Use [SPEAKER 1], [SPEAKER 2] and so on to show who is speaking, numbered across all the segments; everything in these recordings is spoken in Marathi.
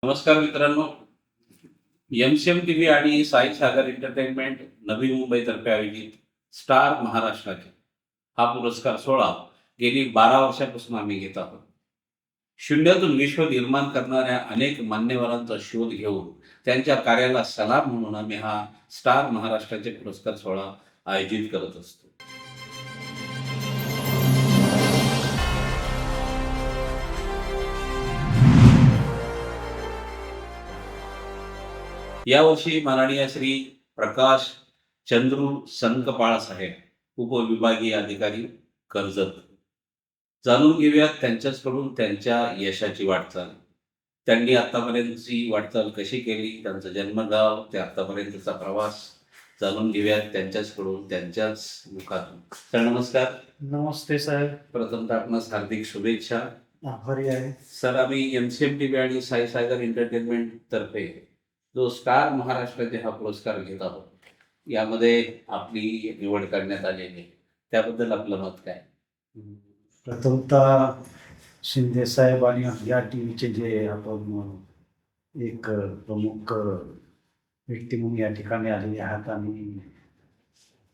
[SPEAKER 1] नमस्कार मित्रांनो. एमसीएम टीव्ही आणि साई सागर एंटरटेनमेंट नवी मुंबईतर्फे आयोजित स्टार महाराष्ट्राचे हा पुरस्कार सोहळा गेली 12 वर्षापासून आम्ही घेत आहोत. शून्यातून विश्व निर्माण करणाऱ्या अनेक मान्यवरांचा शोध घेऊन त्यांच्या कार्याला सलाम म्हणून आम्ही हा स्टार महाराष्ट्राचे पुरस्कार सोहळा आयोजित करत असतो. यावर्षी माननीय श्री प्रकाश चंद्रू संकपाळ साहेब उपविभागीय अधिकारी कर्जत. जाणून घेऊयात त्यांच्याचकडून त्यांच्या यशाची वाटचाल. त्यांनी आतापर्यंतची वाटचाल कशी केली, त्यांचं जन्मगाव ते आतापर्यंतचा प्रवास जाणून घेऊयात त्यांच्याचकडून, त्यांच्याच मुखातून. सर नमस्कार.
[SPEAKER 2] नमस्ते साहेब.
[SPEAKER 1] प्रथमतः आपणास हार्दिक शुभेच्छा.
[SPEAKER 2] आभारी आहे.
[SPEAKER 1] सर, आम्ही एमसीएम टीव्ही आणि साई सागर एंटरटेनमेंट तर्फे जो स्टार महाराष्ट्राचे हा पुरस्कार घेत आहोत, यामध्ये आपली निवड करण्यात आलेली, त्याबद्दल आपलं मत काय?
[SPEAKER 2] प्रथमतः शिंदे साहेब आणि या टीव्हीचे जे आपण एक प्रमुख व्यक्ती म्हणून या ठिकाणी आलेले आहात आणि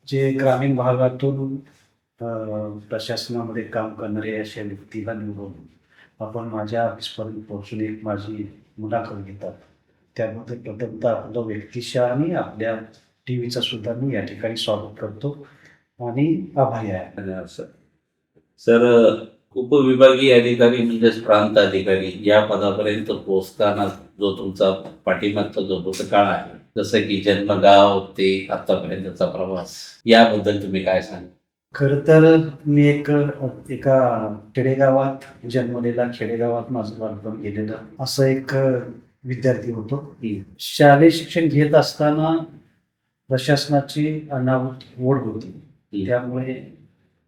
[SPEAKER 2] जे ग्रामीण भागातून प्रशासनामध्ये काम करणारे अशा व्यक्तीला निवडून आपण माझ्या ऑफिसपर्यंत पोहोचून एक माझी मुलाखत घेतात, त्याबद्दल प्रथमतः आपलं व्यक्तिशः आणि आपल्या टी व्हीचं सुद्धा मी या ठिकाणी स्वागत करतो आणि आभारी आहे.
[SPEAKER 1] धन्यवाद सर. सर, उपविभागीय अधिकारी म्हणजेच प्रांत अधिकारी या पदापर्यंत पोहोचताना जो तुमचा पाठीमागचा जो भूतकाळ आहे, जसं की जन्मगाव ते आतापर्यंतचा प्रवास, याबद्दल तुम्ही काय सांगा?
[SPEAKER 2] खरं तर मी एका खेडेगावात जन्मलेला, खेडेगावात माझं बालपण गेलेलं असं एक विद्यार्थी होतो. शालेय शिक्षण घेत असताना प्रशासनाची अनाहूत ओढ होती, त्यामुळे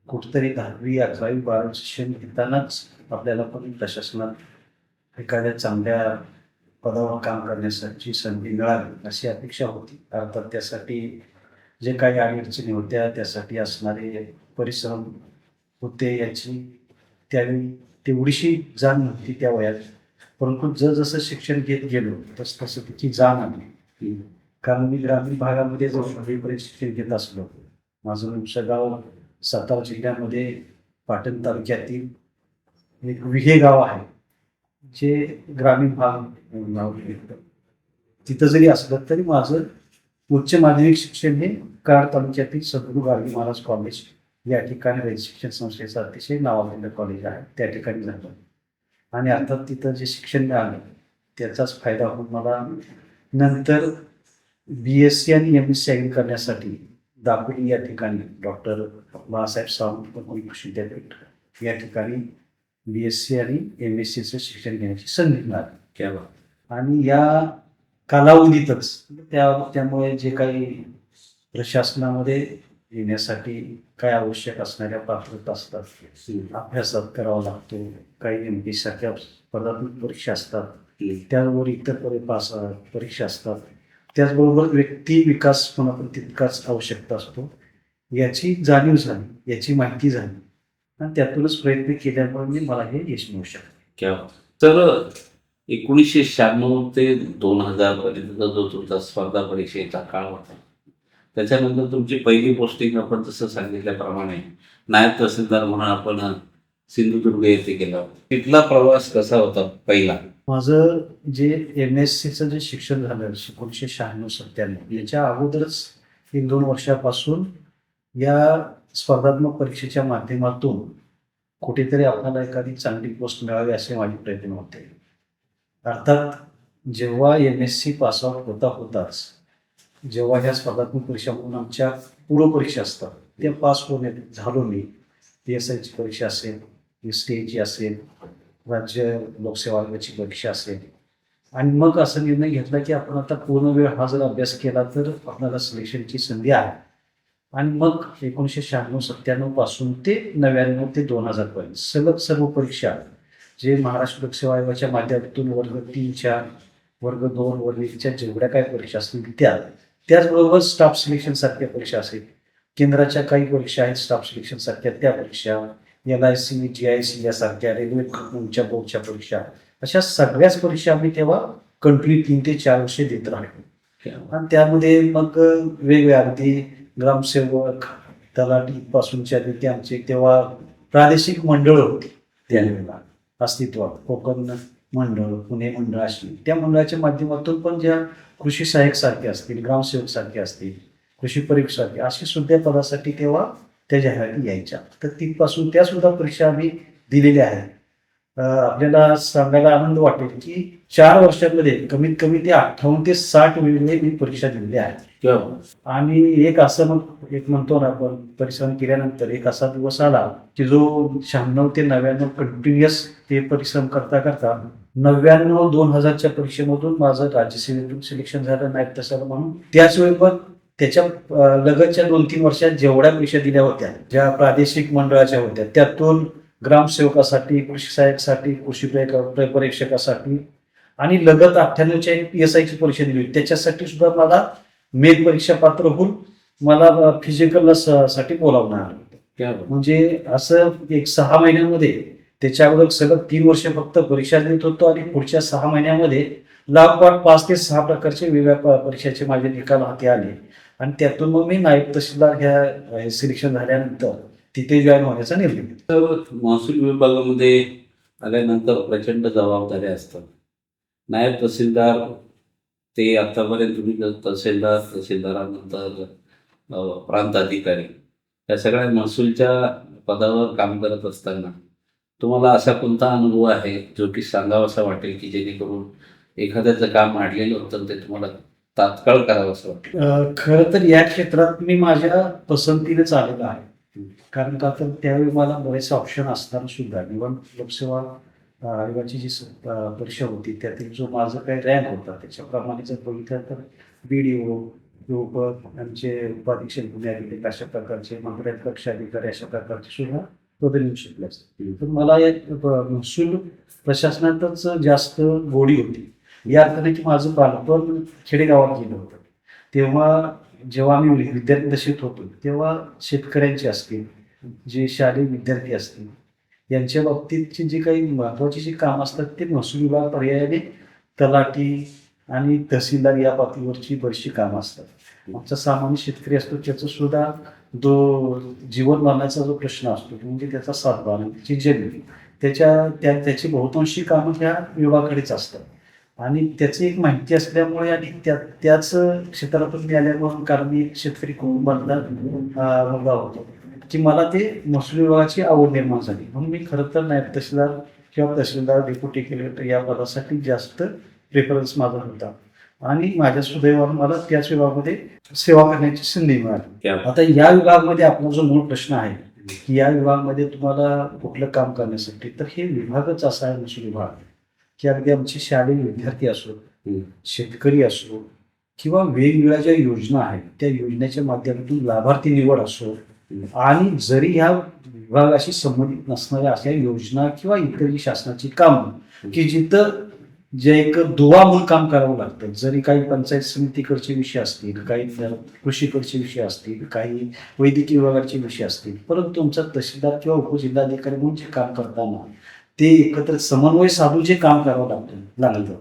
[SPEAKER 2] कुठतरी 10वी 11वी 12वी शिक्षण घेतानाच आपल्याला पण प्रशासनात एखाद्या चांगल्या पदावर काम करण्यासाठी संधी मिळावी अशी अपेक्षा होती. अर्थात त्यासाठी जे काही अडचणी होत्या, त्यासाठी असणारे परिश्रम होते याची त्यावेळी तेवढीशी जाण नव्हती त्या वयात, परंतु जसं शिक्षण घेत गेलो तसं तिची जाण आली. कारण मी ग्रामीण भागामध्ये जो 10वीपर्यंत शिक्षण घेत असलो, माझं मूळचं गाव सातारा जिल्ह्यामध्ये पाटण तालुक्यातील एक विहे गाव आहे, जे ग्रामीण भाग नाव घेतं. तिथं जरी असलं तरी माझं उच्च माध्यमिक शिक्षण हे कराड तालुक्यातील सद्गुरू गाडगे महाराज कॉलेज या ठिकाणी शिक्षण संस्थेचं अतिशय नावाजलेलं कॉलेज आहे, त्या ठिकाणी झालं. आणि अर्थात तिथं जे शिक्षण मिळालं त्याचाच फायदा होऊन मला नंतर BSc आणि MSc ॲग्री करण्यासाठी दापोली या ठिकाणी डॉक्टर बाळासाहेब सावंत कृषी विद्यापीठ या ठिकाणी BSc आणि MScचं शिक्षण घेण्याची संधी मिळाली. आणि या कालावधीतच त्यामुळे जे काही प्रशासनामध्ये येण्यासाठी काय आवश्यक असणाऱ्या पात्रता असतात, अभ्यासात करावा लागतो, काही MPSC सारख्या स्पर्धात्मक परीक्षा असतात, त्याचबरोबर इतर परीक्षा असतात, त्याचबरोबर व्यक्ती विकास पण आपण तितकाच आवश्यकता असतो, याची जाणीव झाली, याची माहिती झाली आणि त्यातूनच प्रयत्न केल्यामुळे मला हे यश मिळू शकतं.
[SPEAKER 1] तर 1996 ते 2000 पर्यंतचा जो तुमचा स्पर्धा परीक्षेचा काळ होता, त्याच्यानंतर तुमची पहिली पोस्टिंग आपण जसं सांगितल्याप्रमाणे नायब तहसीलदार म्हणून आपण सिंधुदुर्ग येथे गेला. तिथला प्रवास कसा होता पहिला?
[SPEAKER 2] माझं जे MScचं जे शिक्षण झालं 1996-97 याच्या अगोदरच 1-2 वर्षापासून या स्पर्धात्मक परीक्षेच्या माध्यमातून कुठेतरी आपल्याला एखादी चांगली पोस्ट मिळावी असे माझे प्रयत्न होते. अर्थात जेव्हा MSc पासआउट होताच जेव्हा ह्या स्पर्धात्मक परीक्षा म्हणून आमच्या पूर्वपरीक्षा असतात त्या पास होण्यात झालो मी. PSIची परीक्षा असेल, STAची असेल, राज्य लोकसेवा आयोगाची परीक्षा असेल, आणि मग असा निर्णय घेतला की आपण आता पूर्ण वेळ हा जर अभ्यास केला तर आपल्याला सिलेक्शनची संधी आहे. आणि मग 1996-97 पासून ते 99 ते 2000 पर्यंत सलग सर्व परीक्षा जे महाराष्ट्र लोकसेवा आयोगाच्या माध्यमातून वर्ग 3च्या, वर्ग 2, वर्ग 1च्या जेवढ्या काही परीक्षा असतील त्याचबरोबर स्टाफ सिलेक्शन सारख्या परीक्षा असेल, केंद्राच्या काही परीक्षा आहेत स्टाफ सिलेक्शन सारख्या त्या परीक्षा, LIC GIC यासारख्या रेल्वे बोर्डच्या परीक्षा, अशा सगळ्याच परीक्षा आम्ही तेव्हा कंटिन्यू 3 ते 4 वर्ष देत राहिलो. आणि त्यामध्ये मग वेगवेगळ्या अगदी ग्रामसेवक तलाठी पासूनच्या ते आमचे तेव्हा प्रादेशिक मंडळ होती त्यावेळेला अस्तित्वात. कोकण मंडळ, पुणे मंडळ अशी त्या मंडळाच्या माध्यमातून पण ज्या कृषी सहाय्यक सारखे असतील, ग्रामसेवक सारखे असतील, कृषी परीक्षक सारखे असे सुद्धा पदासाठी तेव्हा त्या जाहिराती यायच्या. तर तिथपासून त्या सुद्धा परीक्षा आम्ही दिलेल्या आहेत. आपल्याला सांगायला आनंद वाटेल की 4 वर्षांमध्ये कमीत कमी ते 58 ते 60 वेळेला मी परीक्षा दिलेल्या आहेत. आणि एक असं मग एक म्हणतो ना आपण परिश्रम केल्यानंतर एक असा दिवस आला की जो 96 ते 99 कंटिन्युअस ते परिश्रम करता करता 99-2000च्या परीक्षेमधून माझं राज्यसेवेतून सिलेक्शन झालं नायब तहसीलदार म्हणून. त्याच वेळी पण त्याच्या लगतच्या 2-3 वर्षात जेवढ्या परीक्षा दिल्या होत्या ज्या प्रादेशिक मंडळाच्या होत्या त्यातून ग्रामसेवकासाठी, कृषी सहाय्यकसाठी, कृषी परीक्षकासाठी आणि लगत 98च्या एक PSIची परीक्षा दिली होती त्याच्यासाठी सुद्धा मला मेध परीक्षा पात्र होऊन मला फिजिकल साठी बोलावण्यात आलं. म्हणजे असं एक 6 महिन्यामध्ये त्याच्या अगोदर सलग 3 वर्ष फक्त परीक्षा देत होतो आणि पुढच्या 6 महिन्यामध्ये लागोपाठ 5 ते 6 प्रकारचे वेगवेगळ्या परीक्षेचे माझे निकाल हाती आले आणि त्यातून मग मी नायब तहसीलदार ह्या सिलेक्शन झाल्यानंतर तिथे जॉईन होण्याचा निर्णय घेतला.
[SPEAKER 1] तर महसूल विभागामध्ये आल्यानंतर प्रचंड जबाबदाऱ्या असतात. नायब तहसीलदार ते आतापर्यंत तुम्ही तहसीलदार, तहसीलदारानंतर प्रांत अधिकारी या सगळ्या महसूलच्या पदावर काम करत असताना तुम्हाला असा कोणता अनुभव आहे जो की सांगावासा वाटेल की जेणेकरून एखाद्याचं काम अडलेलं होतं ते तुम्हाला तात्काळ करावं असं वाटतं?
[SPEAKER 2] खरं तर या क्षेत्रात मी माझ्या पसंतीनेच आलेलो आहे. कारण का तर त्यावेळी मला बरेचसे ऑप्शन असताना सुद्धा इव्हन लोकसेवा आयोगाची जी परीक्षा होती त्यातील जो माझा काही रँक होता त्याच्याप्रमाणे जर बघितलं तर BDO, आमचे उपाधीक्षक गुन्हे अधिकारी अशा प्रकारचे मंत्र्यात कक्ष अधिकारी अशा प्रकारचे सुद्धा पदे येऊ शकले असते. तर मला या महसूल प्रशासनातच जास्त गोडी होती. या अर्थाने की माझं बालपण खेडेगावात गेलं होतं. तेव्हा जेव्हा आम्ही विद्यार्थी दशेत होतो तेव्हा शेतकऱ्यांचे असतील, जे शालेय विद्यार्थी असतील यांच्या बाबतीतची जी काही महत्त्वाची जी कामं असतात ते महसूल विभाग पर्यायाने तलाठी आणि तहसीलदार या पातळीवरची बरीचशी कामं असतात. आमचा सामान्य शेतकरी असतो त्याचं सुद्धा जो जीवन मरणाचा जो प्रश्न असतो म्हणजे त्याचा सातबारा, त्याची जमीन, त्याची बहुतांशी कामं ह्या विभागाकडेच असतात. आणि त्याची एक माहिती असल्यामुळे आणि त्याच क्षेत्रातून मी आल्यामुळे कारण मी शेतकरी कुटुंबातला मुलगा होतो की मला ते महसूल विभागाची आवड निर्माण झाली. म्हणून मी खरं तर नायब तहसीलदार किंवा तहसीलदार, डेप्युटी कलेक्टर या पदासाठी जास्त प्रेफरन्स माझा होता आणि माझ्या सुदैवानं मला त्याच विभागामध्ये सेवा करण्याची संधी मिळाली. आता या विभागामध्ये आपला जो मूळ प्रश्न आहे की या विभागामध्ये तुम्हाला कुठलं काम करण्यासाठी तर हे विभागच असा आहे महसूल विभाग की अगदी आमचे शालेय विद्यार्थी असो, शेतकरी असो किंवा वेगवेगळ्या ज्या योजना आहेत त्या योजनेच्या माध्यमातून लाभार्थी निवड असो आणि जरी ह्या विभागाशी संबंधित नसणाऱ्या अशा योजना किंवा इतर जी शासनाची कामं की जिथं जे एक दुवा काम करावं लागतं. जरी काही पंचायत समितीकडचे विषय असतील, काही कृषीकडचे विषय असतील, काही वैद्यकीय विभागाचे विषय असतील, परंतु तुमचा तहसीलदार किंवा उपजिल्हाधिकारी म्हणून जे काम करताना ते एकत्र समन्वय साधून जे काम करावं लागतं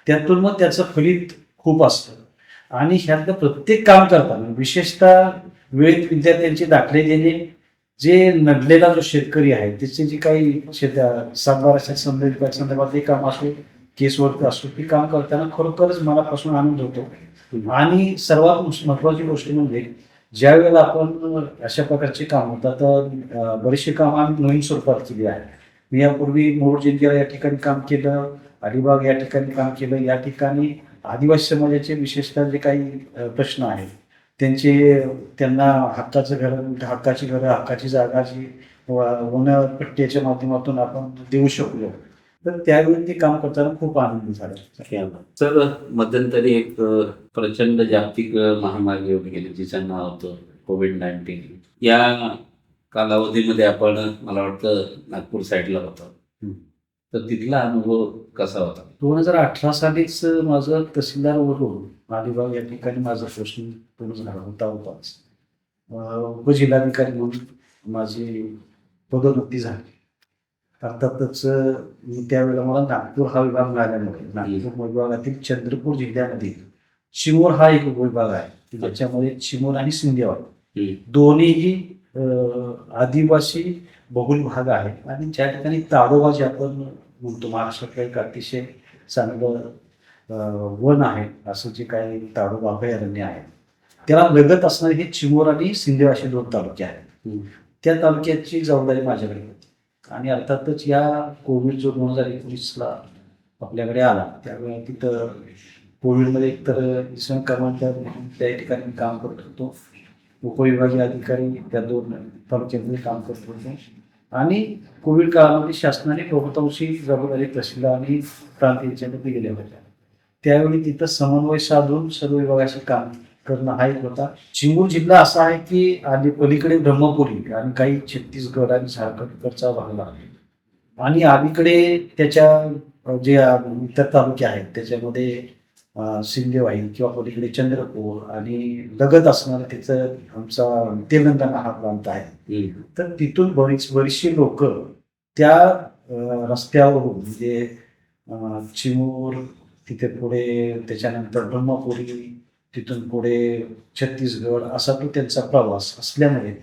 [SPEAKER 2] त्यातून मग त्याचं फलित खूप असतं. आणि ह्यातलं प्रत्येक काम करताना विशेषतः वेळेत विद्यार्थ्यांचे दाखले देणे, जे नडलेला जो शेतकरी आहे त्याचे जे काही सातबाराच्या संदर्भातले काम असो, केसवर्क असो, ते काम करताना खरोखरच मनापासून आनंद होतो. आणि सर्वात महत्वाची गोष्ट म्हणजे ज्या वेळेला आपण अशा प्रकारचे काम होतात तर बरेचसे काम आम्ही नवीन स्वरूपात केली आहे. मी यापूर्वी मोहोळ जिल्ह्याला या ठिकाणी काम केलं, अलिबाग या ठिकाणी काम केलं. या ठिकाणी आदिवासी समाजाचे विशेषतः जे काही प्रश्न आहेत त्यांना हक्काची घरं, हक्काची जागा जी वनपट्ट्याच्या माध्यमातून आपण देऊ शकलो तर त्यावेळी ते काम करताना खूप आनंद झाला.
[SPEAKER 1] तर मध्यंतरी एक प्रचंड जागतिक महामारी येऊन गेली जिचं नाव होतं COVID-19. या कालावधीमध्ये आपण मला वाटतं नागपूर साईडला होता, तर तिथला अनुभव कसा होता?
[SPEAKER 2] 2018 सालीच माझं तहसीलदारवरून अलिबाग या ठिकाणी माझा प्रश्न पूर्ण झाला होताच. उपजिल्हाधिकारी म्हणून माझी पदोन्नती झाली अर्थातच त्यावेळेला मला नागपूर हा विभाग मिळाल्यामुळे नागपूर विभागातील चंद्रपूर जिल्ह्यामध्ये चिमूर हा एक उपविभाग आहे की ज्याच्यामध्ये चिमूर आणि सिंदेवाड दोन्हीही आदिवासी बहुल भाग आहे आणि ज्या ठिकाणी ताडोबा जे आपण म्हणतो महाराष्ट्रातलं एक अतिशय चांगलं वन आहे असं जे काही ताडोबा अभयारण्य आहे त्याला लगत असणारे हे चिमूर आणि सिंदेवाड असे दोन तालुके आहेत. त्या तालुक्याची जबाबदारी माझ्याकडे होती आणि अर्थातच या कोविड जो 2019ला आपल्याकडे आला त्यावेळेला तिथं कोविडमध्ये एकतर इसम क्रमांकावर त्या ठिकाणी मी काम करत होतो. उपविभागीय अधिकारी त्या दोन तालुक्यामध्ये काम करत होतो आणि कोविड काळामध्ये शासनाने बहुतांशी जबाबदारी तहसीलदार आणि प्रांत यांच्याकडे दिल्या होत्या. त्यावेळी तिथं समन्वय साधून सर्व विभागाचे काम करणं हा एक होता. चिमूर जिल्हा असा आहे की आधी पलीकडे ब्रह्मपुरी आणि काही छत्तीसगड आणि झारखंडकडचा भाग आहे आणि अलीकडे त्याच्या जे इतर तालुके आहेत त्याच्यामध्ये सिंदेवाई किंवा पलीकडे चंद्रपूर आणि लगत असणारं त्याचं आमचा तेलंगणा हा प्रांत आहे. तर तिथून बरीचशी लोक त्या रस्त्यावरून म्हणजे चिमूर तिथे पुढे त्याच्यानंतर ब्रह्मपुरी तिथून पुढे छत्तीसगड असा तो त्यांचा प्रवास असल्यामुळे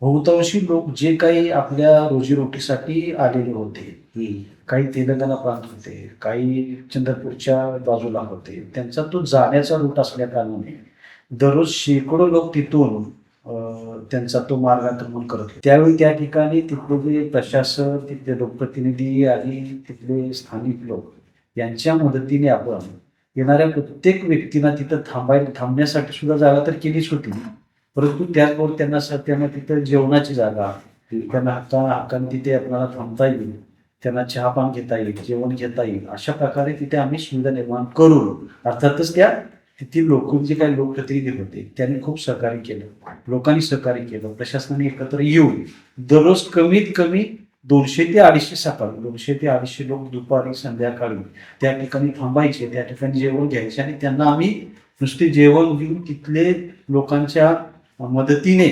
[SPEAKER 2] बहुतांशी लोक जे काही आपल्या रोजीरोटीसाठी आलेले होते काही तेलंगणा प्रांत होते काही चंद्रपूरच्या बाजूला होते त्यांचा तो जाण्याचा रूट असल्या कारणाने दररोज शेकडो लोक तिथून त्यांचा तो मार्ग आक्रमण करत होते. त्यावेळी त्या ठिकाणी तिथले जे प्रशासन तिथले लोकप्रतिनिधी आणि तिथले स्थानिक लोक यांच्या मदतीने आपण येणाऱ्या प्रत्येक व्यक्तींना तिथं थांबण्यासाठी सुद्धा जागा तर केलीच होती परंतु त्याचबरोबर त्यांना तिथं जेवणाची जागा त्यांना हक्काने तिथे आपल्याला थांबता येईल त्यांना चहा पान घेता येईल जेवण घेता येईल अशा प्रकारे तिथे आम्ही सुविधा निर्माण करून अर्थातच त्या तिथील लोक जे काही लोकप्रतिनिधी होते त्यांनी खूप सहकार्य केलं लोकांनी सहकार्य केलं प्रशासनाने एकत्र येऊन दररोज कमीत कमी 200 ते 250 सकाळी 200 ते 250 लोक दुपारी संध्याकाळी त्या ठिकाणी थांबायचे त्या ठिकाणी जेवण घ्यायचे आणि त्यांना आम्ही नुसते जेवण घेऊन तिथले लोकांच्या मदतीने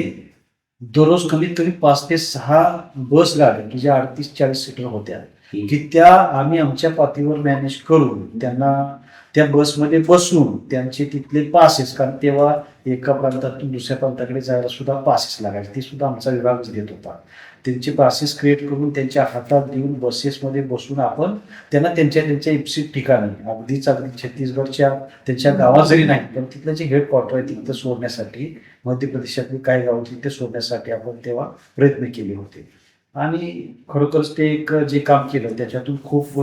[SPEAKER 2] दररोज कमीत कमी 5 ते 6 बस गाड्या की ज्या 38-40 सीटर होत्या की त्या आम्ही आमच्या पातळीवर मॅनेज करून त्यांना त्या बसमध्ये बसून त्यांचे तिथले पासेस कारण तेव्हा एका प्रांतातून दुसऱ्या प्रांताकडे जायला सुद्धा पासेस लागायचे ते सुद्धा आमचा विभागच देत होता. त्यांचे पासेस क्रिएट करून त्यांच्या हातात देऊन बसेसमध्ये बसून आपण त्यांना त्यांच्या इप्सित ठिकाणी अगदी छत्तीसगडच्या त्यांच्या गावात जरी नाही पण तिथलं जे हेडक्वार्टर आहे तिथं सोडण्यासाठी मध्य प्रदेशातली काही गावं तिथे सोडण्यासाठी आपण तेव्हा प्रयत्न केले होते आणि खरोखरच ते एक जे काम केलं त्याच्यातून खूप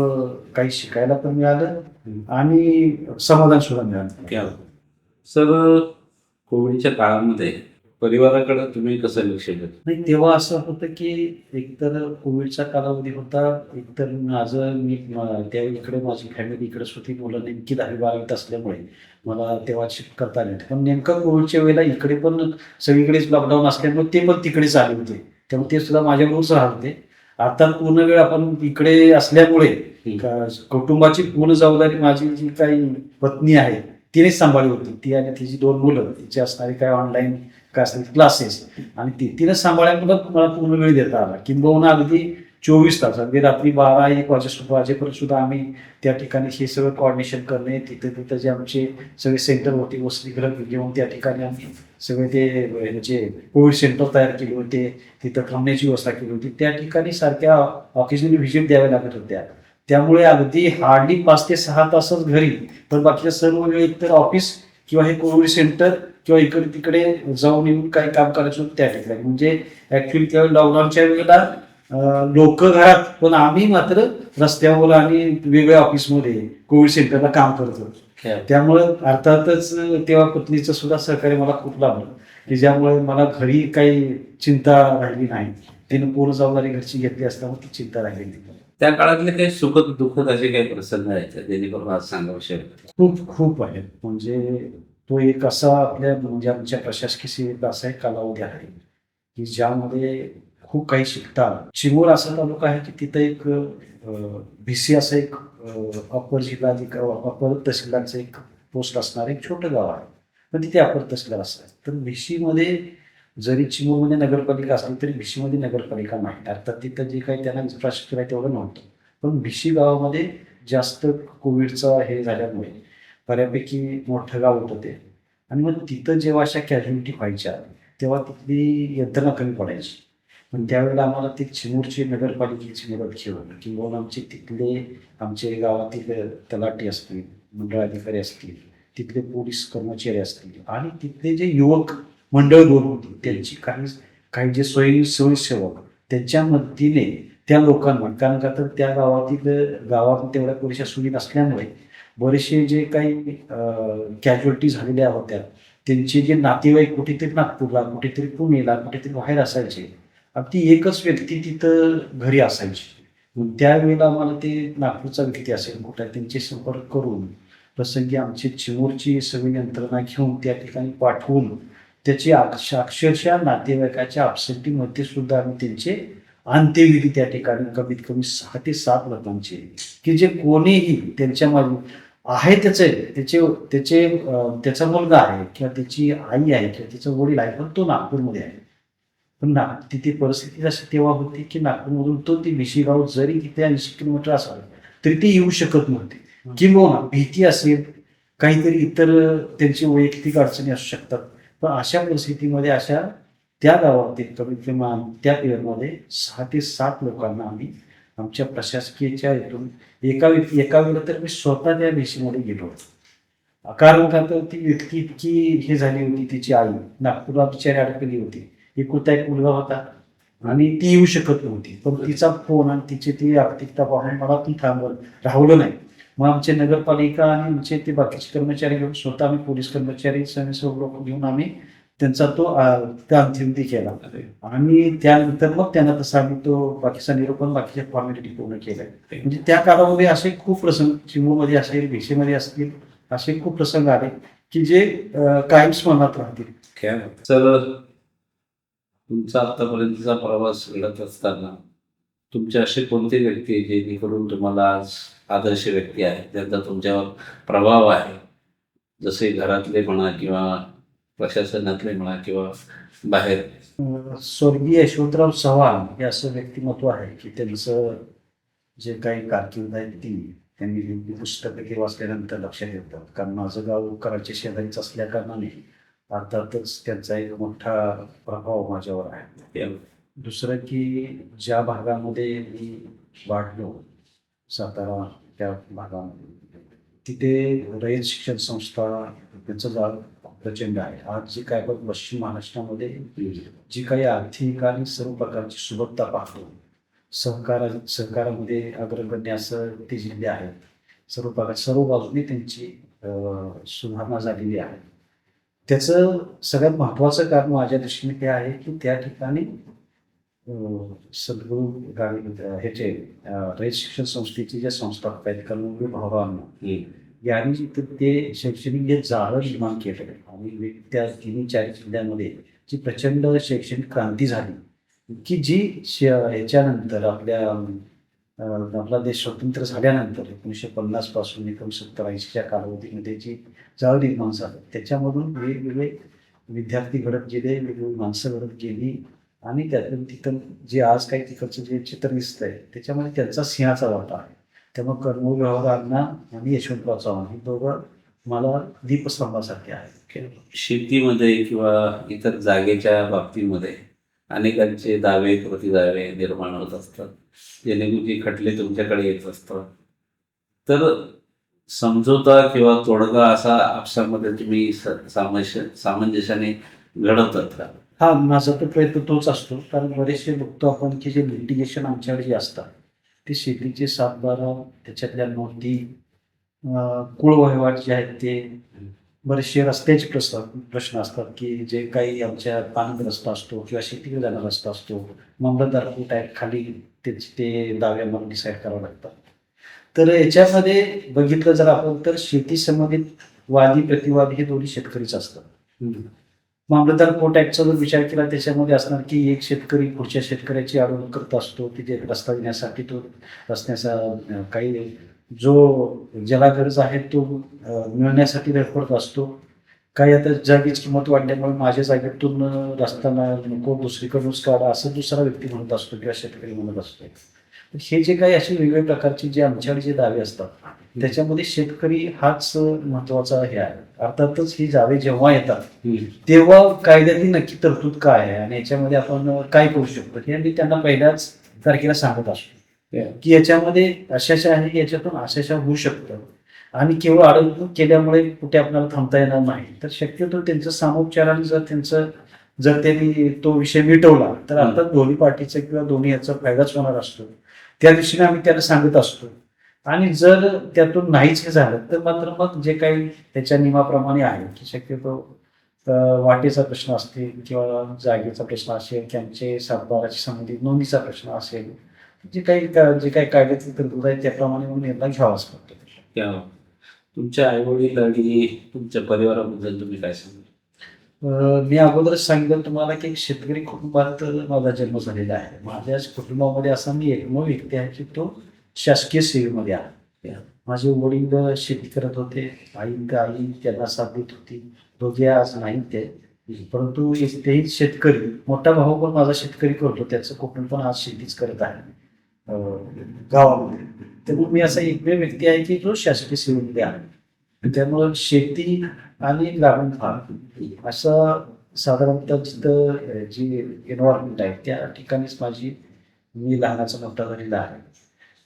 [SPEAKER 2] काही शिकायला पण मिळालं आणि समाधान सुद्धा मिळालं.
[SPEAKER 1] सर कोविडच्या काळामध्ये परिवाराकडे तुम्ही कसं लक्ष दिलं?
[SPEAKER 2] नाही तेव्हा असं होतं की एकतर कोविडचा कालावधी होता एकतर मी त्या इकडे माझी फॅमिली इकडेच होती मुलं नेमकी 10वी-12वीत असल्यामुळे मला तेव्हा शिफ्ट करता आले पण नेमकं कोविडच्या वेळेला इकडे पण सगळीकडेच लॉकडाऊन असल्यामुळे ते पण तिकडेच आले होते त्यामुळे ते सुद्धा माझ्याबरोबरच राहत होते. अर्थात पूर्ण वेळ आपण इकडे असल्यामुळे कुटुंबाची पूर्ण जबाबदारी माझी जी काही पत्नी आहे तिनेच सांभाळली होती ती आणि तिची 2 मुलं तिची असणारी काय ऑनलाईन काय असणारी क्लासेस आणि तिने सांभाळल्यामुळे मला पूर्ण वेळ देता आला किंबहुना अगदी 24 तास अगदी रात्री 12-1 वाजेपर्यंत सुद्धा आम्ही त्या ठिकाणी हे सगळं कोऑर्डिनेशन करणे तिथं जे आमचे सगळे सेंटर होते वसतिगृह घेऊन त्या ठिकाणी आम्ही सगळे ते जे कोविड सेंटर तयार केले होते तिथं थांबण्याची व्यवस्था केली होती त्या ठिकाणी सारख्या ऑकेजनली व्हिजिट द्याव्या लागत होत्या त्यामुळे अगदी हार्डली 5 ते 6 तासच घरी पण बाकीच्या सर्व वेळ एकतर ऑफिस किंवा हे कोविड सेंटर किंवा इकडे तिकडे जाऊन येऊन काही काम करायचं होतं त्या ठिकाणी म्हणजे ऍक्च्युअली त्यावेळी लॉकडाऊनच्या वेळेला लोक घरात पण आम्ही मात्र रस्त्यावर आणि वेगवेगळ्या ऑफिसमध्ये कोविड सेंटरला काम करत होतो त्यामुळं अर्थातच तेव्हा पत्नीचं सुद्धा सहकार्य मला खूप लाभलं की ज्यामुळे मला घरी काही चिंता राहिली नाही तिने पूर्ण जबाबदारी घरची घेतली असल्यामुळे ती चिंता राहिली नाही.
[SPEAKER 1] त्या काळातले काही सुखद दुःखद असे काही प्रसंग आहेत जेणेकरून आज सांगावं
[SPEAKER 2] खूप आहेत म्हणजे तो एक असा आपल्या म्हणजे आमच्या प्रशासकीय सेवेत असा एक कालावधी आहे की ज्यामध्ये खूप काही शिकता आलं. चिमूर असा तालुका आहे की तिथं एक भिसी असं एक अपर तहसीलदारचं एक पोस्ट असणार एक छोटं गाव आहे पण तिथे अपर तहसीलदार असं आहे तर भिशीमध्ये जरी चिमूरमध्ये नगरपालिका असली तरी भिशीमध्ये नगरपालिका नाही. अर्थात तिथं जे काही त्यांना इन्फ्रास्ट्रक्चर आहे तेवढं नव्हतं. पण भिशी गावामध्ये जास्त कोविडचं हे झाल्यामुळे बऱ्यापैकी मोठं गाव होतं ते. आणि मग तिथं जेव्हा अशा कॅज्युलिटी व्हायच्या तेव्हा तिथली यंत्रणा कमी पडायची. पण त्यावेळेला आम्हाला ती चिमूरची नगरपालिकेची मदत घेऊन किंवा आमचे गावातील तलाठी असतील, मंडळ अधिकारी असतील, तिथले पोलीस कर्मचारी असतील आणि तिथले जे युवक मंडळ दोन होती त्यांची काही जे स्वयंसेवक त्यांच्या मदतीने त्या लोकांना, कारण का तर त्या गावात तेवढ्या पुरेशा सुविधा असल्यामुळे बरेचसे जे काही कॅज्युअल्टी झालेल्या होत्या त्यांचे जे नातेवाईक कुठेतरी नागपूरला, कुठेतरी पुणेला, कुठेतरी बाहेर असायचे. अगदी एकच व्यक्ती तिथं घरी असायची. मग त्यावेळेला आम्हाला ते नागपूरचा व्यक्ती असेल कुठे त्यांचे संपर्क करून प्रसंगी आमची चिमूरची सगळी यंत्रणा घेऊन त्या ठिकाणी पाठवून त्याची अक्षरशः नातेवाईकाच्या absentee सुद्धा आम्ही त्यांचे अंत्यविधी त्या ठिकाणी कमीत कमी 6 ते 7 लोकांचे की जे कोणीही त्यांच्या मागे आहे त्याचा मुलगा आहे किंवा त्याची आई आहे किंवा त्याचा वडील आहे पण तो नागपूरमध्ये आहे. पण तिथे परिस्थिती अशी तेव्हा होती की नागपूरमधून तो ती भिशी गाव जरी तिथे 80 किलोमीटर असावं तरी ते येऊ शकत नव्हते. किंवा भीती असेल, काहीतरी इतर त्यांची वैयक्तिक अडचणी असू शकतात. पण अशा परिस्थितीमध्ये त्या गावातील कमीत कमी त्या पिरियडमध्ये 6 ते 7 लोकांना आम्ही आमच्या प्रशासकीयच्या इथून एका वेळेला तर मी स्वतः त्या भिशीमध्ये गेलो होतो. कारण का तर ती व्यक्ती इतकी हे झाली होती, तिची आई नागपूरला बिचारी अडकली होती. एकुलता एक मुलगा होता आणि ती येऊ शकत नव्हती. पण तिचा फोन आणि तिची ती आर्थिकता पाहून मला राहवलं नाही. मग आमचे नगरपालिका आणि आमचे ते बाकीचे कर्मचारी घेऊन स्वतः आम्ही पोलीस कर्मचारी स्वयंसेवक लोक घेऊन आम्ही त्यांचा त्या अंत्यविधी केला. आणि त्यानंतर मग त्यांना तसा आम्ही बाकीचा निरोपण बाकीच्या फॉर्मॅलिटी पूर्ण केल्या. म्हणजे त्या काळामध्ये असे खूप प्रसंग चिमूरमध्ये असेल, भिशीमध्ये असतील, असे खूप प्रसंग आले की जे कायम स्मरणात राहतील.
[SPEAKER 1] सर, तुमचा आतापर्यंतचा प्रवास घडत असताना तुमचे असे कोणते व्यक्ती आहे जेणेकरून तुम्हाला आज आदर्श व्यक्ती आहे, ज्यांचा तुमच्यावर प्रभाव आहे, जसे घरातले म्हणा किंवा प्रशासनातले म्हणा किंवा बाहेर?
[SPEAKER 2] स्वर्गीय यशवंतराव चव्हाण हे असं व्यक्तिमत्व आहे की त्यांचं जे काही कारकीर्द आहे त्यांनी लिहिलेली पुस्तकं वाचल्यानंतर लक्षात येतं. कारण माझं गाव कराडच्या शेजारीच असल्या कारणाने अर्थातच त्यांचा एक मोठा प्रभाव माझ्यावर आहे. दुसरं की ज्या भागामध्ये मी वाढलो, सातारा त्या भागामध्ये, तिथे रयत शिक्षण संस्था त्यांचं जाळ प्रचंड आहे. आज जे काय आपण पश्चिम महाराष्ट्रामध्ये जी काही आर्थिक आणि सर्व प्रकारची सुबत्ता पाहतो, सहकारामध्ये अग्रगण्य असं ते जिल्हे आहेत. सर्व बाजूने त्यांची सुधारणा झालेली आहे. त्याचं सगळ्यात महत्त्वाचं कारण माझ्या दृष्टीने हे आहे की त्या ठिकाणी सद्गुरू ह्याचे रयत शिक्षण संस्थेचे जे संस्थापक आहेत कर्मवीर भाऊरावांना यांनी ते शैक्षणिक जे जाळं निर्माण केलं आणि त्या 3-4 जिल्ह्यांमध्ये जी प्रचंड शैक्षणिक क्रांती झाली की जी ह्याच्यानंतर आपला देश स्वतंत्र झाल्यानंतर 1950 पासून 1970-80च्या कालावधीमध्ये जी जाळ निर्माण झालं त्याच्यामधून वेगवेगळे विद्यार्थी घडत गेले, वेगवेगळी माणसं घडत गेली आणि त्यातून तिथं जे आज काही तिकडचं जे चित्र दिसतंय त्याच्यामध्ये त्यांचा सिंहाचा वाटा आहे. त्यामुळे कर्मवीर भाऊरावांना आणि यशवंतराव चव्हाण हे दोघं मला दीपस्तंभासारखे आहेत.
[SPEAKER 1] शेतीमध्ये किंवा इतर जागेच्या बाबतीमध्ये अनेकांचे दावे प्रतिदावे निर्माण होत असतात, जेणेकरून जी खटले तुमच्याकडे येत असतात. तर समझोता किंवा तोडगा असा आपसामध्ये तुम्ही सामंजस्याने घडवतात का?
[SPEAKER 2] हा, माझा तर प्रयत्न तोच असतो. कारण बरेचसे बघतो आपण की जे लिटिगेशन आमच्याकडे जे असतात ते शेतीचे 7-12 त्याच्यातल्या नोंदी, कुळ वहिवाट जे आहेत ते, बरेचसे रस्त्याचे प्रश्न असतात की जे काही आमच्या पाण्यात रस्ता असतो किंवा शेतीकडे जाणारा रस्ता असतो, मामलतदार कोर्ट आहे खाली, ते दावे आम्हाला डिसाईड करावे लागतात. तर याच्यामध्ये बघितलं जर आपण तर शेती संबंधित वादी प्रतिवादी हे दोन्ही शेतकरीच असतात. मामलतदार कोर्ट ऍक्टचा जर विचार केला त्याच्यामध्ये असणार की एक शेतकरी पुढच्या शेतकऱ्याची अडवणूक करत असतो, तिथे रस्ता देण्यासाठी तो रस्त्याचा काही ज्याला गरज आहे तो मिळण्यासाठी धडपडत असतो. काही आता जागेची किंमत वाढल्यामुळे माझ्या जागेतून रस्ता नको दुसरीकडूनच काढा असं दुसरा व्यक्ती म्हणत असतो किंवा शेतकरी म्हणत असतो. तर हे जे काही असे वेगवेगळ्या प्रकारचे जे आमच्याकडे जे दावे असतात त्याच्यामध्ये शेतकरी हाच महत्वाचा हे आहे. अर्थातच ही दावे जेव्हा येतात तेव्हा कायद्यातील नक्की तरतूद काय आहे आणि याच्यामध्ये आपण काय करू शकतो हे आम्ही त्यांना पहिल्याच तारखेला सांगत असतो की याच्यामध्ये अशाशा आहे याच्यातून अशाशा होऊ शकतं आणि केवळ अडवणूक केल्यामुळे कुठे आपल्याला थांबता येणार नाही. तर शक्यतो त्यांचं सामोपचाराने जर त्यांनी तो विषय मिटवला तर अर्थात दोन्ही पार्टीचा किंवा दोन्ही याचा फायदाच होणार असतो. त्या दिशेने आम्ही त्यांना सांगत असतो आणि जर त्यातून नाहीच हे झालं तर मात्र मग जे काही त्याच्या नियमाप्रमाणे आहे की शक्यतो वाटेचा प्रश्न असतील किंवा जागेचा प्रश्न असेल की आमचे सातबाराशी संबंधित नोंदीचा प्रश्न असेल जे काही कायद्यातील तरतूद आहे त्याप्रमाणे मग निर्णय घ्यावाच लागतो.
[SPEAKER 1] त्या तुमच्या आईवडील आणि तुमच्या परिवाराबद्दल तुम्ही काय सांगाल?
[SPEAKER 2] मी अगोदरच सांगितलं तुम्हाला की एक शेतकरी कुटुंबात माझा जन्म झालेला आहे. माझ्या कुटुंबामध्ये असा मी एकमेव व्यक्ती आहे की तो शासकीय सेवेमध्ये आहे. माझे वडील शेती करत होते. आई त्यांना साथ देत होती. दोघे आज नाही ते, परंतु तेही शेतकरी. मोठा भाऊ पण माझा शेतकरी करतो. त्याचं कुटुंब पण आज शेतीच करत आहे गावामध्ये. त्यामुळे मी असा एकमेव व्यक्ती आहे की जो शासकीय सेवेमध्ये आहे. त्यामुळं शेती आणि लागून फार असं साधारणतः जिथं जी एन्व्हायरमेंट आहे त्या ठिकाणीच मी लहानाचा मोठा झालेला आहे.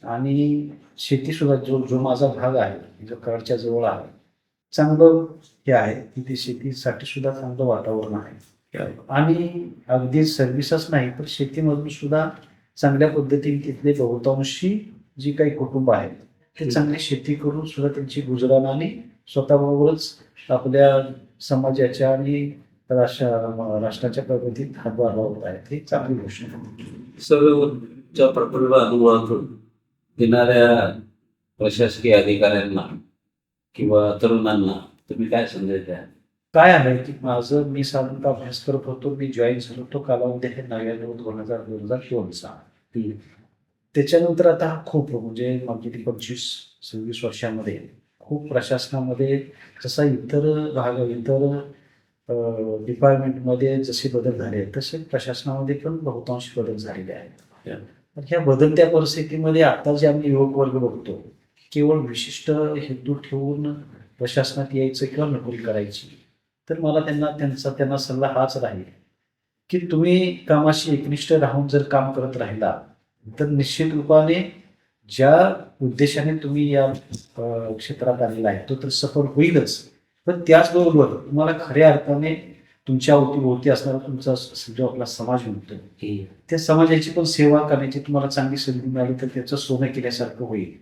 [SPEAKER 2] आणि शेतीसुद्धा जो माझा भाग आहे जो कराडच्या जवळ आहे चांगलं हे आहे की ते शेतीसाठी सुद्धा चांगलं वातावरण आहे. आणि अगदी सर्व्हिसच नाही तर शेतीमधून सुद्धा चांगल्या पद्धतीने तिथले बहुतांशी जी काही कुटुंब आहेत ते चांगली शेती करून सुद्धा त्यांची गुजराण आणि स्वतःबरोबरच आपल्या समाजाच्या आणि राष्ट्राच्या प्रगतीत हातभार लावत आहेत. ही चांगली गोष्ट आहे.
[SPEAKER 1] सर्वच्या प्रकल्प अनुभवातून येणाऱ्या प्रशासकीय अधिकाऱ्यांना किंवा तरुणांना तुम्ही काय संदेश द्याल?
[SPEAKER 2] काय आहे की मी साधारणतः अभ्यास करत होतो. मी जॉईन झालो तो कालावधी आहे 9/9/2024. त्याच्यानंतर आता हा खूप म्हणजे मागची 25-26 वर्षामध्ये खूप प्रशासनामध्ये जसा इतर डिपार्टमेंटमध्ये जसे बदल झाले तसे प्रशासनामध्ये पण बहुतांश बदल झालेले आहेत. ह्या बदलत्या परिस्थितीमध्ये आता जे आम्ही युवक वर्ग बघतो केवळ विशिष्ट हेतू ठेवून प्रशासनात यायचं किंवा नोकरी करायची, तर मला त्यांना सल्ला हाच राहील की तुम्ही कामाशी एकनिष्ठ राहून जर काम करत राहिला तर निश्चित रूपाने ज्या उद्देशाने तुम्ही या क्षेत्रात आलेला आहे तो तर सफल होईलच, पण त्याचबरोबर तुम्हाला खऱ्या अर्थाने तुमच्या अवतीभोवती असणारा तुमचा जो आपला समाज म्हणतो त्या समाजाची पण सेवा करण्याची तुम्हाला चांगली संधी मिळाली तर त्याचं सोनं केल्यासारखं होईल.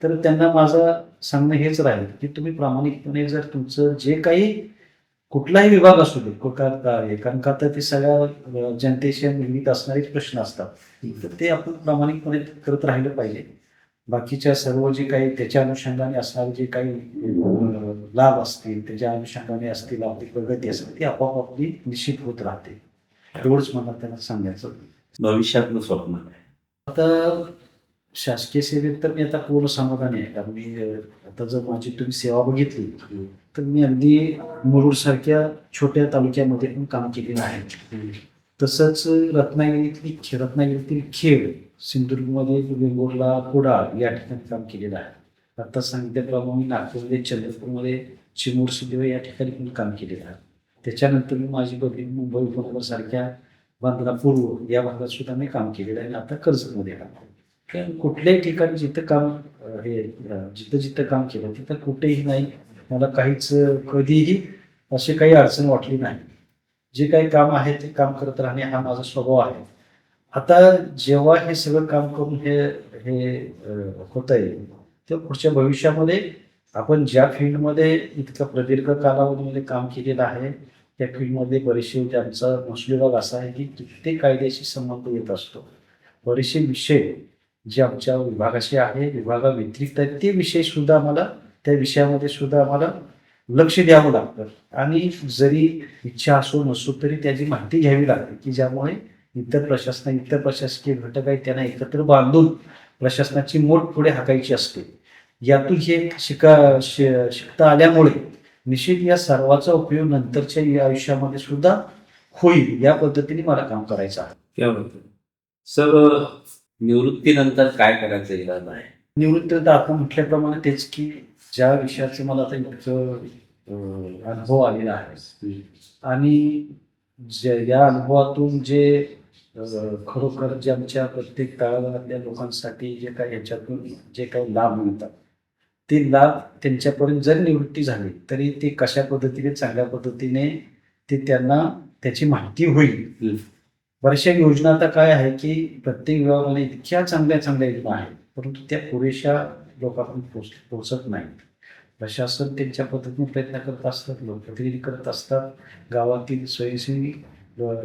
[SPEAKER 2] तर त्यांना माझं सांगणं हेच राहील की तुम्ही प्रामाणिकपणे जर तुमचं जे काही कुठलाही विभाग असू दे कारण का तर ते सगळ्या जनतेशी निगडीत असणारेच प्रश्न असतात, तर ते आपण प्रामाणिकपणे करत राहिलं पाहिजे. बाकीच्या सर्व जे काही त्याच्या अनुषंगाने असणारे जे काही लाभ असतील त्याच्या अनुषंगाने असतील आपली प्रगती असेल ती आपोआप आपली निश्चित होत राहते. एवढंच मला त्यांना सांगायचं.
[SPEAKER 1] भविष्यातलं स्वप्न
[SPEAKER 2] आता शासकीय सेवेत तर मी आता पूर्ण समाधानी आहे. कारण मी आता जर माझी तुम्ही सेवा बघितली तर मी अगदी मुरुड सारख्या छोट्या तालुक्यामध्ये पण काम केलेलं आहे. तसंच रत्नागिरीतील खेड, सिंधुदुर्गमध्ये वेंगुर्ला, कुडाळ या ठिकाणी काम केलेलं आहे. आता सांगितल्याप्रमाणे नागपूरमध्ये, चंद्रपूरमध्ये, चिमूर, सिद्धेश्वर या ठिकाणी पण काम केलेलं आहे. त्याच्यानंतर मी माझी बदली मुंबई उपनगर सारख्या बांद्रा पूर्व या भागात सुद्धा मी काम केलेलं आहे आणि आता कर्जतमध्ये काम केलं. कुठल्याही ठिकाणी जिथं काम केलं तिथं कुठेही नाही मला काहीच कधीही अशी काही अडचण वाटली नाही. जे काही काम आहे ते काम करत राहणे हा माझा स्वभाव आहे. आता जेव्हा हे सगळं काम करून हे होत आहे तेव्हा पुढच्या भविष्यामध्ये आपण ज्या फील्डमध्ये इतकं प्रदीर्घ कालावधीमध्ये काम केलेलं आहे त्या फील्डमध्ये बरेचसे आमचा महसूल विभाग असा आहे की कित्येक कायद्याशी संबंध येत असतो. बरेचसे विषय जे आमच्या विभागाशी आहे विभागाव्यतिरिक्त आहेत ते विषय सुद्धा त्या विषयामध्ये सुद्धा आम्हाला लक्ष द्यावं लागतं आणि जरी इच्छा असो नसो तरी त्याची माहिती घ्यावी लागते की ज्यामुळे इतर प्रशासकीय घटक आहेत त्यांना एकत्र बांधून प्रशासनाची मोठ पुढे हाकायची असते. यातून हे शिकता आल्यामुळे निश्चित या सर्वाचा उपयोग नंतरच्या या आयुष्यामध्ये सुद्धा होईल या पद्धतीने मला काम करायचं आहे.
[SPEAKER 1] त्याबद्दल सर, निवृत्तीनंतर काय करायचं इरादा आहे?
[SPEAKER 2] निवृत्त आता म्हटल्याप्रमाणे तेच की ज्या विषयाचं मला आता इतकं अनुभव आलेला आहे आणि या अनुभवातून जे खरोखर जे आमच्या प्रत्येक तळागाळातल्या लोकांसाठी जे काही याच्यातून जे काही लाभ मिळतात ते लाभ त्यांच्यापर्यंत जरी निवृत्ती झाली तरी ते कशा पद्धतीने चांगल्या पद्धतीने ते त्यांना त्याची माहिती होईल. बऱ्याचशा योजना आता काय आहे की प्रत्येक विभागामध्ये इतक्या चांगल्या चांगल्या योजना आहेत परंतु त्या पुरेशा लोकांपर्यंत पोहोचत नाहीत. प्रशासन त्यांच्या पद्धतीने प्रयत्न करत असतात, लोकप्रतिनिधी करत असतात, गावातील स्वयंसेवी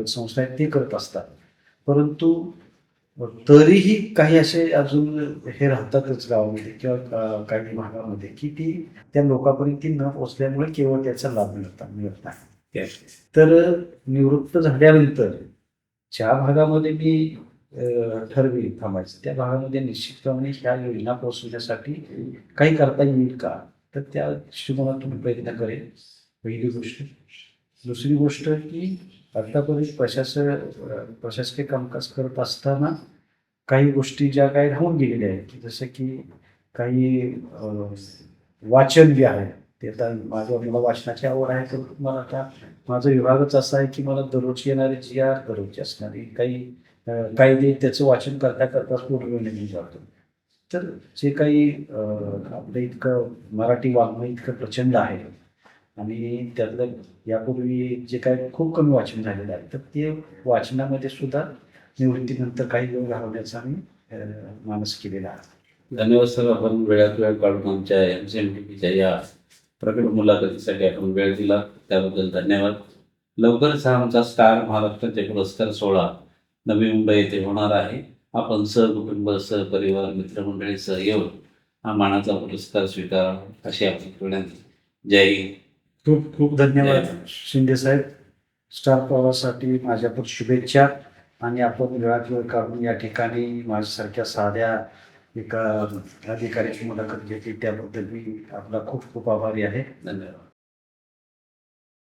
[SPEAKER 2] संस्था आहेत ते करत असतात, परंतु तरीही काही असे अजून हे राहतातच गावामध्ये किंवा काही भागामध्ये की ती त्या लोकांपर्यंत ती न पोचल्यामुळे केवळ त्याचा लाभ मिळत नाही. तर निवृत्त झाल्यानंतर ज्या भागामध्ये मी ठरवेल थांबायचं त्या भागामध्ये निश्चितपणे ह्या योजना पोहोचवण्यासाठी काही करता येईल का तर त्या दृष्टिकोनातून प्रयत्न करेल. पहिली गोष्ट. दुसरी गोष्ट की आतापर्यंत प्रशासकीय कामकाज करत असताना काही गोष्टी ज्या काही राहून गेलेल्या आहेत की जसं की काही वाचन जे आहे ते आता मला वाचनाची आवड आहे तर मला आता माझा विभागच असा आहे की मला दररोज येणारे जी आर दररोजची असणारी काही कायदे त्याचं वाचन करता करताच पूर्ण निघून जातो. तर जे काही आपलं इतकं मराठी वाङ्मय इतकं प्रचंड आहे आणि त्यातलं यापूर्वी जे काही खूप कमी वाचन झालेलं आहे तर ते वाचनामध्ये सुद्धा निवृत्तीनंतर काही वेळ घालवण्याचा मी मानस केलेला आहे.
[SPEAKER 1] धन्यवाद सर, आपण वेळात वेळ काढून आमच्या MCMTVच्या या प्रकट मुलाखतीसाठी आपण वेळ दिला त्याबद्दल धन्यवाद. लवकरच हा आमचा स्टार महाराष्ट्राचे पुरस्कार सोहळा नवी मुंबई येथे होणार आहे. आपण सहकुटुंब सहपरिवार मित्रमंडळीसह येऊन हा मानाचा पुरस्कार स्वीकारा अशी आपली विनंती. जय हिंद.
[SPEAKER 2] खूप खूप धन्यवाद शिंदे साहेब. स्टार प्रवासासाठी माझ्याकडून शुभेच्छा आणि आपण वेळात वेळ काढून या ठिकाणी माझ्यासारख्या साध्या एका अधिकाऱ्याची मुलाखत घेतली त्याबद्दल मी आपला खूप खूप आभारी आहे.
[SPEAKER 1] धन्यवाद.